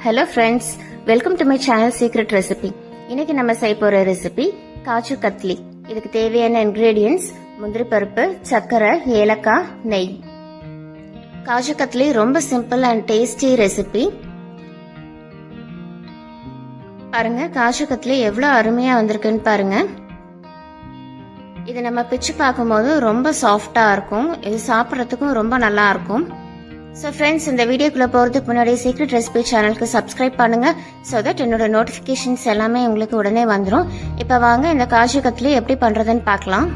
Hello friends, welcome to my channel secret recipe. இன்னைக்கு நம்ம செய்ய போற ரெசிபி காஜு கத்லி. இதுக்கு தேவையான இன்கிரீடியன்ஸ் முந்திரி பருப்பு, சர்க்கரை, ஏலக்காய், நெய். காஜு கத்லி ரொம்ப சிம்பிள் அண்ட் டேஸ்டி ரெசிபி. பாருங்க, காஜு கத்லி எவ்வளவு அருமையா வந்திருக்குன்னு பாருங்க. இது நம்ம பிச்சு பார்க்கும்போது ரொம்ப சாஃப்டா இருக்கும். இது சாப்பிட்றதுக்கும் ரொம்ப நல்லா இருக்கும். ஸோ ஃப்ரெண்ட்ஸ், இந்த வீடியோக்குள்ளே போகிறதுக்கு முன்னாடி சீக்ரெட் ரெசிபி சேனலுக்கு சப்ஸ்கிரைப் பண்ணுங்க. ஸோ தட் என்னோட நோட்டிஃபிகேஷன்ஸ் எல்லாமே உங்களுக்கு உடனே வந்துடும். இப்போ வாங்க இந்த காஜு கத்லி எப்படி பண்ணுறதுன்னு பார்க்கலாம்.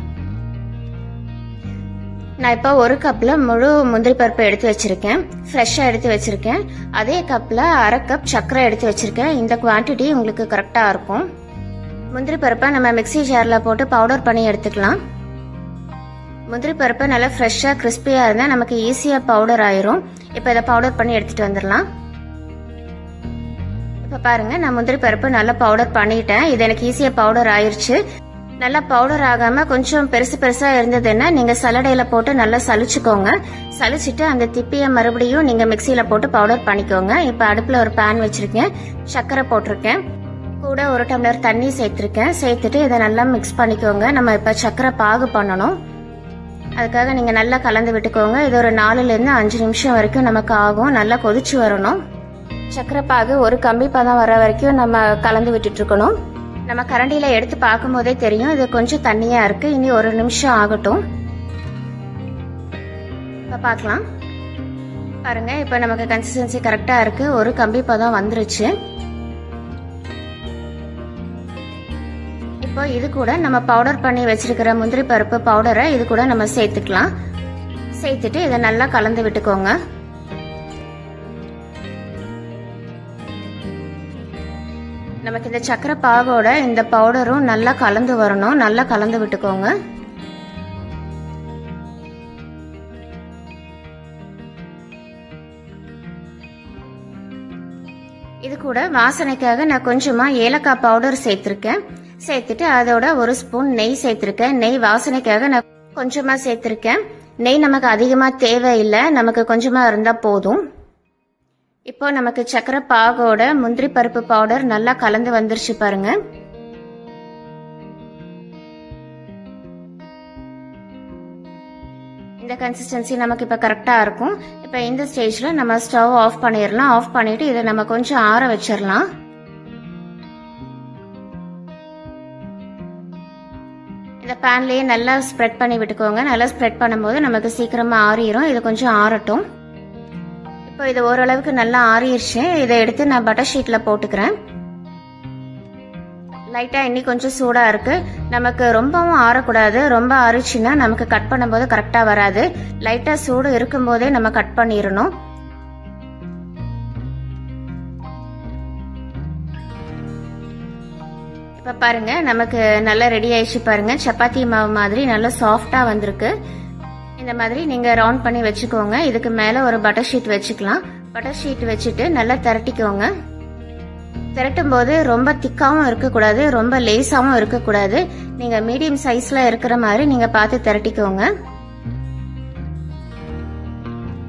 நான் இப்போ ஒரு கப்பில் முழு முந்திரி பருப்பு எடுத்து வச்சிருக்கேன், ஃப்ரெஷ்ஷாக எடுத்து வச்சிருக்கேன். அதே கப்பில் அரை கப் சர்க்கரை எடுத்து வச்சிருக்கேன். இந்த குவான்டிட்டி உங்களுக்கு கரெக்டாக இருக்கும். முந்திரி பருப்பை நம்ம மிக்சி ஜாரில் போட்டு பவுடர் பண்ணி எடுத்துக்கலாம். முந்திரி பருப்பு நல்லா ஃப்ரெஷ்ஷாக கிறிஸ்பியாக இருந்தால் நமக்கு ஈஸியாக பவுடர் ஆயிரும். இப்போ இதை பவுடர் பண்ணி எடுத்துகிட்டு வந்துடலாம். இப்போ பாருங்கள், நான் முந்திரி பருப்பு நல்லா பவுடர் பண்ணிட்டேன். இது எனக்கு ஈஸியாக பவுடர் ஆயிடுச்சு. நல்லா பவுடர் ஆகாமல் கொஞ்சம் பெருசு பெருசாக இருந்ததுன்னா நீங்கள் சல்லடையில் போட்டு நல்லா சலிச்சுக்கோங்க. சலிச்சுட்டு அந்த திப்பியை மறுபடியும் நீங்கள் மிக்சியில் போட்டு பவுடர் பண்ணிக்கோங்க. இப்போ அடுப்பில் ஒரு பேன் வச்சுருக்கேன், சர்க்கரை போட்டிருக்கேன், கூட ஒரு டம்ளர் தண்ணி சேர்த்துருக்கேன். சேர்த்துட்டு இதை நல்லா மிக்ஸ் பண்ணிக்கோங்க. நம்ம இப்போ சர்க்கரை பாகு பண்ணணும். அதுக்காக நீங்கள் நல்லா கலந்து விட்டுக்கோங்க. இது ஒரு 4லேருந்து 5 நிமிஷம் வரைக்கும் நமக்கு ஆகும். நல்லா கொதிச்சு வரணும். சர்க்கரை பாகு ஒரு கம்பி பதம் வர வரைக்கும் நம்ம கலந்து விட்டுட்டு இருக்கணும். நம்ம கரண்டியில் எடுத்து பார்க்கும் போதே தெரியும் இது கொஞ்சம் தண்ணியாக இருக்கு. இனி ஒரு நிமிஷம் ஆகட்டும். இப்போ பார்க்கலாம். பாருங்க, இப்போ நமக்கு கன்சிஸ்டன்சி கரெக்டாக இருக்கு. ஒரு கம்பி பதம் வந்துருச்சு. இப்போ இது கூட நம்ம பவுடர் பண்ணி வச்சிருக்கிற முந்திரி பருப்பு பவுடரை இது கூட நம்ம சேர்த்துக்கலாம். சேர்த்துட்டு இதை நல்லா கலந்து விட்டுக்கோங்க. நமக்கு இந்த சர்க்கரை பாகோட இந்த பவுடரும் நல்லா கலந்து வரணும். நல்லா கலந்து விட்டுக்கோங்க. இது கூட வாசனைக்காக நான் கொஞ்சமா ஏலக்காய் பவுடர் சேர்த்திருக்கேன். சேர்த்துட்டு அதோட ஒரு ஸ்பூன் நெய் சேர்த்திருக்கேன். நெய் வாசனைக்காக நான் கொஞ்சமா சேர்த்திருக்கேன். நெய் நமக்கு அதிகமா தேவையில்லை, நமக்கு கொஞ்சமா இருந்தா போதும். இப்போ நமக்கு சர்க்கரை பாகோட முந்திரி பருப்பு பவுடர் நல்லா கலந்து வந்துருச்சு பாருங்க. இந்த கன்சிஸ்டன்சி நமக்கு இப்ப கரெக்டா இருக்கும். இப்ப இந்த ஸ்டேஜ்ல நம்ம ஸ்டவ் ஆஃப் பண்ணிடலாம். ஆஃப் பண்ணிட்டு இதை நம்ம கொஞ்சம் ஆற வச்சிடலாம். இந்த பேன்லயே நல்லா ஸ்ப்ரெட் பண்ணி விட்டுக்கோங்க. நல்லா ஸ்ப்ரெட் பண்ணும்போது நமக்கு சீக்கிரமா ஆறிடும். இது கொஞ்சம் ஆறட்டும். இப்போ இது ஓரளவுக்கு நல்லா ஆறிடுச்சு. இதை எடுத்து நான் பட்டர் ஷீட்ல போட்டுக்கிறேன். லைட்டா இன்னி கொஞ்சம் சூடா இருக்கு. நமக்கு ரொம்பவும் ஆறக்கூடாது. ரொம்ப ஆறிச்சுன்னா நமக்கு கட் பண்ணும்போது கரெக்டா வராது. லைட்டா சூடு இருக்கும் போதே நம்ம கட் பண்ணிடணும். இப்போ பாருங்க, நமக்கு நல்லா ரெடி ஆயிடுச்சு பாருங்க. சப்பாத்தி மாவு மாதிரி நல்லா சாஃப்டா வந்திருக்கு. இந்த மாதிரி நீங்க ரவுண்ட் பண்ணி வச்சுக்கோங்க. இதுக்கு மேல ஒரு பட்டர் ஷீட் வச்சுக்கலாம். பட்டர் ஷீட் வச்சுட்டு நல்லா திரட்டிக்கோங்க. திரட்டும் போது ரொம்ப திக்காவும் இருக்கக்கூடாது, ரொம்ப லேசாவும் இருக்கக்கூடாது. நீங்க மீடியம் சைஸ்ல இருக்கிற மாதிரி நீங்க பார்த்து திரட்டிக்கோங்க.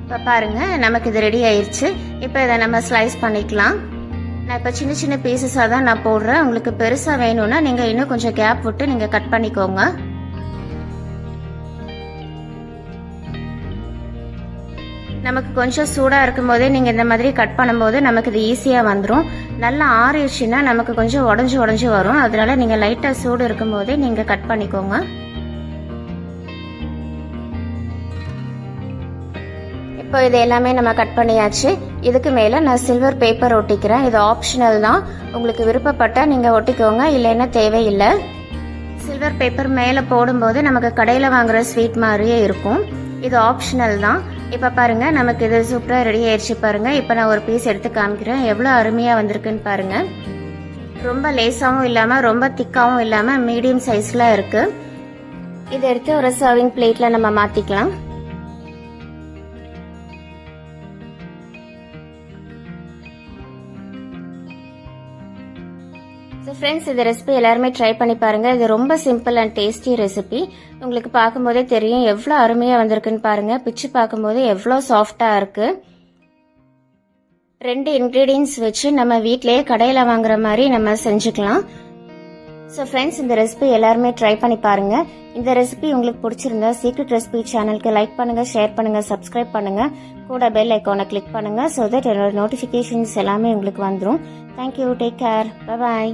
இப்போ பாருங்க, நமக்கு இது ரெடி ஆயிடுச்சு. இப்போ இதை நம்ம ஸ்லைஸ் பண்ணிக்கலாம். நான் இப்போ சின்ன சின்ன பீசஸாக தான் நான் போடுறேன். உங்களுக்கு பெருசாக வேணும்னா நீங்கள் இன்னும் கொஞ்சம் கேப் விட்டு நீங்கள் கட் பண்ணிக்கோங்க. நமக்கு கொஞ்சம் சூடாக இருக்கும் போதே நீங்கள் இந்த மாதிரி கட் பண்ணும்போது நமக்கு இது ஈஸியாக வந்துடும். நல்லா ஆறிடுச்சுன்னா நமக்கு கொஞ்சம் உடஞ்சி வரும். அதனால நீங்கள் லைட்டாக சூடு இருக்கும் போதே நீங்கள் கட் பண்ணிக்கோங்க. இப்போ இது எல்லாமே நம்ம கட் பண்ணியாச்சு. இதுக்கு மேல நான் சில்வர் பேப்பர் ஒட்டிக்கிறேன். இது ஆப்ஷனல் தான், உங்களுக்கு விருப்பப்பட்டா நீங்க ஒட்டிக்கோங்க, இல்லைன்னா தேவையில்லை. சில்வர் பேப்பர் மேல போடும்போது நமக்கு கடையில வாங்குற ஸ்வீட் மாதிரியே இருக்கும். இது ஆப்ஷனல் தான். இப்ப பாருங்க, நமக்கு இது சூப்பரா ரெடி ஆயிடுச்சு பாருங்க. இப்ப நான் ஒரு பீஸ் எடுத்து காமிக்கிறேன். எவ்வளவு அருமையா வந்திருக்குன்னு பாருங்க. ரொம்ப லேசாவும் இல்லாம ரொம்ப திக்காவும் இல்லாம மீடியம் சைஸ்ல இருக்கு. இதை எடுத்து ஒரு சர்விங் பிளேட்ல நம்ம மாத்திக்கலாம். ஃப்ரெண்ட்ஸ், இந்த ரெசிபி எல்லாருமே ட்ரை பண்ணி பாருங்க. இது ரொம்ப சிம்பிள் அண்ட் டேஸ்டி ரெசிபி. உங்களுக்கு பார்க்கும்போதே தெரியும் எவ்வளோ அருமையாக வந்திருக்குன்னு பாருங்க. பிச்சு பார்க்கும்போது எவ்வளோ சாஃப்டா இருக்கு. 2 இன்க்ரீடியன்ஸ் வச்சு நம்ம வீட்டிலேயே கடையில் வாங்குற மாதிரி நம்ம செஞ்சுக்கலாம். ஸோ ஃப்ரெண்ட்ஸ், இந்த ரெசிபி எல்லாருமே ட்ரை பண்ணி பாருங்க. இந்த ரெசிபி உங்களுக்கு பிடிச்சிருந்தா சீக்ரெட் ரெசிபி சேனலுக்கு லைக் பண்ணுங்க, ஷேர் பண்ணுங்க, சப்ஸ்கிரைப் பண்ணுங்க, கூட பெல் ஐக்கானை கிளிக் பண்ணுங்க. ஸோ தட் என்னோட நோட்டிஃபிகேஷன்ஸ் எல்லாமே உங்களுக்கு வந்துடும். Thank you, take care, bye bye.